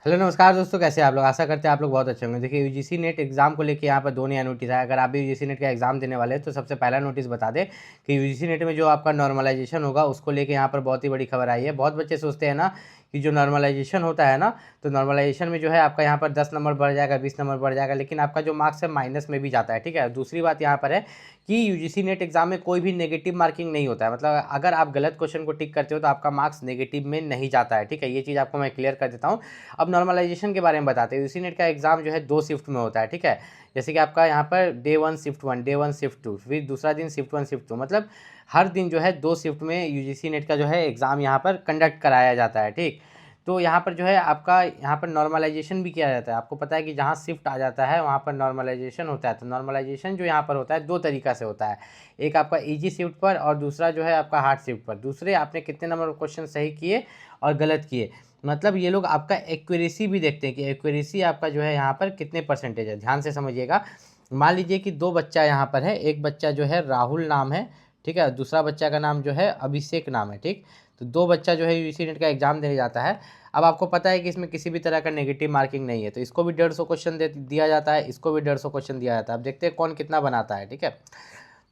Hello नमस्कार दोस्तों, कैसे हैं आप लोग। आशा करते हैं आप लोग बहुत अच्छे होंगे। देखिए यूजीसी नेट एग्जाम को लेके यहाँ पर दो नया नोटिस आया। अगर आप भी यूजीसी नेट का एग्जाम देने वाले हैं तो सबसे पहला नोटिस बता दें कि यूजीसी नेट में जो आपका नॉर्मलाइजेशन होगा उसको लेके यहाँ पर बहुत ही बड़ी खबर आई है। बहुत बच्चे सोचते हैं ना कि जो नॉर्मलाइजेशन होता है ना, तो नॉर्मलाइजेशन में जो है आपका यहाँ पर 10 नंबर बढ़ जाएगा, 20 नंबर बढ़ जाएगा, लेकिन आपका जो मार्क्स है माइनस में भी जाता है। ठीक है, दूसरी बात यहाँ पर है कि यूजीसी नेट एग्जाम में कोई भी नेगेटिव मार्किंग नहीं होता है। मतलब अगर आप गलत क्वेश्चन को टिक करते हो तो आपका मार्क्स नेगेटिव में नहीं जाता है। ठीक है, ये चीज़ आपको मैं क्लियर कर देता हूँ। अब नॉर्मलाइजेशन के बारे में बताते हैं। यूजीसी नेट का एग्जाम जो है 2 शिफ्ट में होता है। ठीक है, जैसे कि आपका यहाँ per day 1 shift 1, day 1 shift 2, फिर दूसरा दिन शिफ्ट 1 शिफ्ट 2, मतलब हर दिन जो है 2 शिफ्ट में यूजीसी नेट का जो है एग्ज़ाम यहाँ पर कंडक्ट कराया जाता है। ठीक, तो यहाँ पर जो है आपका यहाँ पर नॉर्मलाइजेशन भी किया जाता है। आपको पता है कि जहाँ शिफ्ट आ जाता है वहाँ पर नॉर्मलाइजेशन होता है। तो नॉर्मलाइजेशन जो यहाँ पर होता है 2 तरीका से होता है, एक आपका इजी शिफ्ट पर और दूसरा जो है आपका हार्ड शिफ्ट पर। दूसरे आपने कितने नंबर क्वेश्चन सही किए और गलत किए, मतलब ये लोग आपका एक्यूरेसी भी देखते हैं कि एक्यूरेसी आपका जो है यहाँ पर कितने परसेंटेज है। ध्यान से समझिएगा। मान लीजिए कि 2 बच्चा यहाँ पर है, एक बच्चा जो है राहुल नाम है, ठीक है, दूसरा बच्चा का नाम जो है अभिषेक नाम है। ठीक, तो 2 बच्चा जो है यूजीसी नेट का एग्जाम देने जाता है। अब आपको पता है कि इसमें किसी भी तरह का नेगेटिव मार्किंग नहीं है, तो इसको भी 150 क्वेश्चन दिया जाता है, इसको भी 150 क्वेश्चन दिया जाता है। अब देखते हैं कौन कितना बनाता है। ठीक है,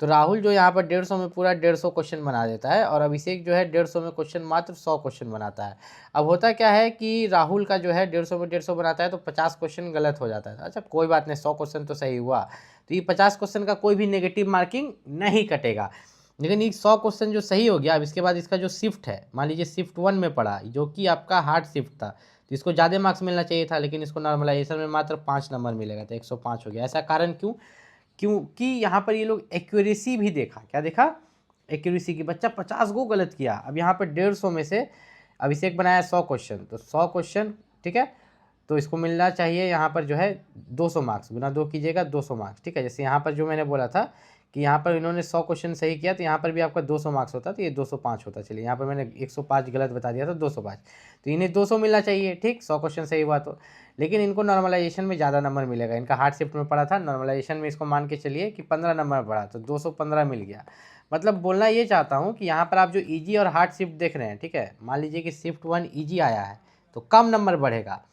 तो राहुल जो यहाँ पर 150 में पूरा 150 क्वेश्चन बना देता है और अभिषेक जो है 150 में क्वेश्चन मात्र 100 क्वेश्चन बनाता है। अब होता क्या है कि राहुल का जो है 150 में 150 बनाता है तो 50 क्वेश्चन गलत हो जाता है। अच्छा कोई बात नहीं, 100 क्वेश्चन तो सही हुआ, तो ये 50 क्वेश्चन का कोई भी नेगेटिव मार्किंग नहीं कटेगा। लेकिन ये 100 क्वेश्चन जो सही हो गया, अब इसके बाद इसका जो शिफ्ट है, मान लीजिए शिफ्ट 1 में पड़ा जो कि आपका हार्ड शिफ्ट था, तो इसको ज़्यादा मार्क्स मिलना चाहिए था, लेकिन इसको नॉर्मलाइजेशन में मात्र 5 नंबर मिलेगा, तो 105 हो गया। ऐसा कारण क्यों? क्योंकि यहाँ पर ये लोग एक्यूरेसी भी देखा। क्या देखा? एक्यूरेसी की। बच्चा 50 गो गलत किया। अब यहाँ पर 150 में से अभिषेक बनाया 100 क्वेश्चन, तो 100 क्वेश्चन, ठीक है, तो इसको मिलना चाहिए यहाँ पर जो है 200 मार्क्स, गुना 2 कीजिएगा 200 मार्क्स। ठीक है, जैसे यहाँ पर जो मैंने बोला था कि यहाँ पर इन्होंने 100 क्वेश्चन सही किया तो यहाँ पर भी आपका 200 मार्क्स होता, तो ये 205 होता। चलिए यहाँ पर मैंने 105 गलत बता दिया था, 205, तो इन्हें 200 मिलना चाहिए। ठीक, 100 क्वेश्चन सही हुआ तो, लेकिन इनको नॉर्मलाइजेशन में ज़्यादा नंबर मिलेगा। इनका हार्ड शिफ्ट में पड़ा था, नॉर्मलाइजेशन में इसको मान के चलिए कि 15 नंबर पड़ा, तो 215 मिल गया। मतलब बोलना ये चाहता हूँ कि यहाँ पर आप जो ईजी और हार्ड शिफ्ट देख रहे हैं, ठीक है, मान लीजिए कि शिफ्ट 1 ईजी आया है तो कम नंबर बढ़ेगा,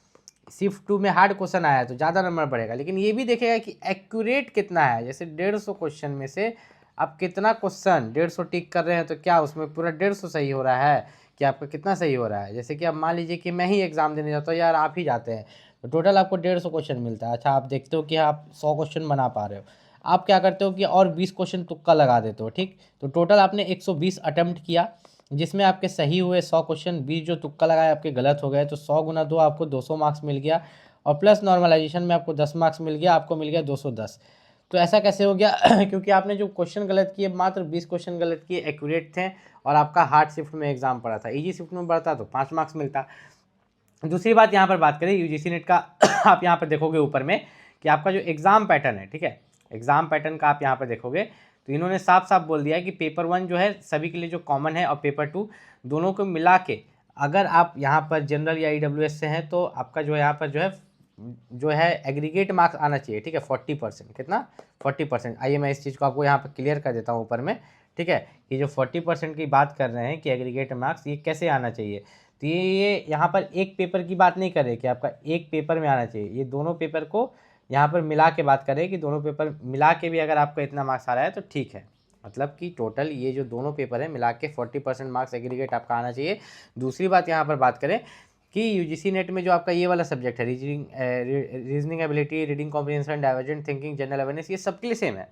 शिफ्ट 2 में हार्ड क्वेश्चन आया है तो ज़्यादा नंबर बढ़ेगा। लेकिन ये भी देखेगा कि एक्यूरेट कितना है। जैसे 150 क्वेश्चन में से आप कितना क्वेश्चन 150 टिक कर रहे हैं, तो क्या उसमें पूरा 150 सही हो रहा है कि आपका कितना सही हो रहा है। जैसे कि अब मान लीजिए कि मैं ही एग्ज़ाम देने जाता हूँ, यार आप ही जाते हैं, तो टोटल आपको 150 क्वेश्चन मिलता है। अच्छा आप देखते हो कि आप 100 क्वेश्चन बना पा रहे हो, आप क्या करते हो कि और 20 क्वेश्चन तुक्का लगा देते हो। ठीक, तो टोटल आपने 120 अटैम्प्ट किया, जिसमें आपके सही हुए 100 क्वेश्चन, 20 जो तुक्का लगाए आपके गलत हो गए, तो 100 गुना 2 आपको 200 मार्क्स मिल गया, और प्लस नॉर्मलाइजेशन में आपको 10 मार्क्स मिल गया, आपको मिल गया 210। तो ऐसा कैसे हो गया? क्योंकि आपने जो क्वेश्चन गलत किए, मात्र 20 क्वेश्चन गलत किए, एक्यूरेट थे, और आपका हार्ड शिफ्ट में एग्जाम पड़ा था। इजी शिफ्ट में पढ़ता तो 5 मार्क्स मिलता। दूसरी बात यहाँ पर बात करें यूजीसी नेट का, आप यहाँ पर देखोगे ऊपर में कि आपका जो एग्ज़ाम पैटर्न है, ठीक है, एग्ज़ाम पैटर्न का आप यहाँ पर देखोगे तो इन्होंने साफ साफ बोल दिया है कि पेपर 1 जो है सभी के लिए जो कॉमन है, और पेपर 2 दोनों को मिला के, अगर आप यहाँ पर जनरल या ईडब्ल्यूएस से हैं तो आपका जो यहाँ पर जो है एग्रीगेट मार्क्स आना चाहिए। ठीक है, 40%। कितना? 40%। आइए मैं इस चीज़ को आपको यहाँ पर क्लियर कर देता हूँ ऊपर में। ठीक है, ये जो 40% की बात कर रहे हैं कि एग्रीगेट मार्क्स ये कैसे आना चाहिए, तो ये यहाँ पर एक पेपर की बात नहीं कर रहे कि आपका एक पेपर में आना चाहिए, ये दोनों पेपर को यहाँ पर मिला के बात करें कि दोनों पेपर मिला के भी अगर आपका इतना मार्क्स आ रहा है तो ठीक है। मतलब कि टोटल ये जो दोनों पेपर है मिला के 40% मार्क्स एग्रीगेट आपका आना चाहिए। दूसरी बात यहाँ पर बात करें कि यूजीसी नेट में जो आपका ये वाला सब्जेक्ट है, reasoning ability, reading comprehension, divergent thinking, general awareness, ये सबके लिए सेम है।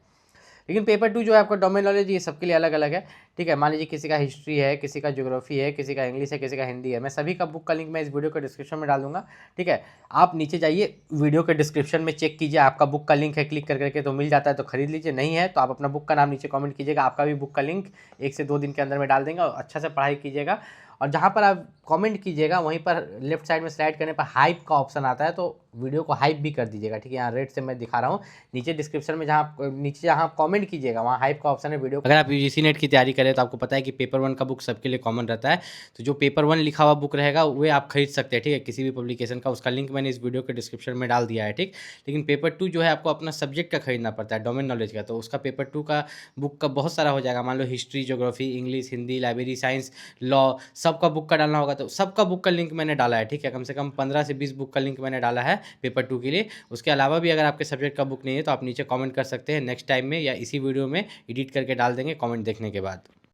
लेकिन पेपर 2 जो है आपका डोमेन नॉलेज, ये सबके लिए अलग अलग है। ठीक है, मान लीजिए किसी का हिस्ट्री है, किसी का ज्योग्राफी है, किसी का इंग्लिश है, किसी का हिंदी है। मैं सभी का बुक का लिंक मैं इस वीडियो के डिस्क्रिप्शन में डाल दूंगा। ठीक है, आप नीचे जाइए, वीडियो के डिस्क्रिप्शन में चेक कीजिए, आपका बुक का लिंक है, क्लिक कर करके तो मिल जाता है तो खरीद लीजिए, नहीं है तो आप अपना बुक का नाम नीचे कॉमेंट कीजिएगा, आपका भी बुक का लिंक 1 से 2 दिन के अंदर में डाल देंगे। और अच्छा से पढ़ाई कीजिएगा, और जहाँ पर आप कमेंट कीजिएगा वहीं पर लेफ्ट साइड में स्लाइड करने पर हाइप का ऑप्शन आता है, तो वीडियो को हाइप भी कर दीजिएगा। ठीक है, यहाँ रेड से मैं दिखा रहा हूँ, नीचे डिस्क्रिप्शन में जहाँ कमेंट कीजिएगा वहाँ हाइप का ऑप्शन है वीडियो। अगर आप यूजीसी नेट की तैयारी करें तो आपको पता है कि पेपर 1 का बुक सबके लिए कॉमन रहता है, तो जो पेपर 1 लिखा हुआ बुक रहेगा वो आप खरीद सकते हैं। ठीक है, किसी भी पब्लिकेशन का, उसका लिंक मैंने इस वीडियो के डिस्क्रिप्शन में डाल दिया है। ठीक, लेकिन पेपर 2 जो है आपको अपना सब्जेक्ट का खरीदना पड़ता है, डोमेन नॉलेज का, तो उसका पेपर 2 का बुक का बहुत सारा हो जाएगा। मान लो history, geography, English, Hindi, library, science, law, सबका बुक का डालना होगा, तो सबका बुक का लिंक मैंने डाला है, ठीक है। कम से कम 15 से 20 बुक का लिंक मैंने डाला है पेपर 2 के लिए। उसके अलावा भी अगर आपके सब्जेक्ट का बुक नहीं है तो आप नीचे कमेंट कर सकते हैं, नेक्स्ट टाइम में या इसी वीडियो में एडिट करके डाल देंगे कमेंट देखने के बाद।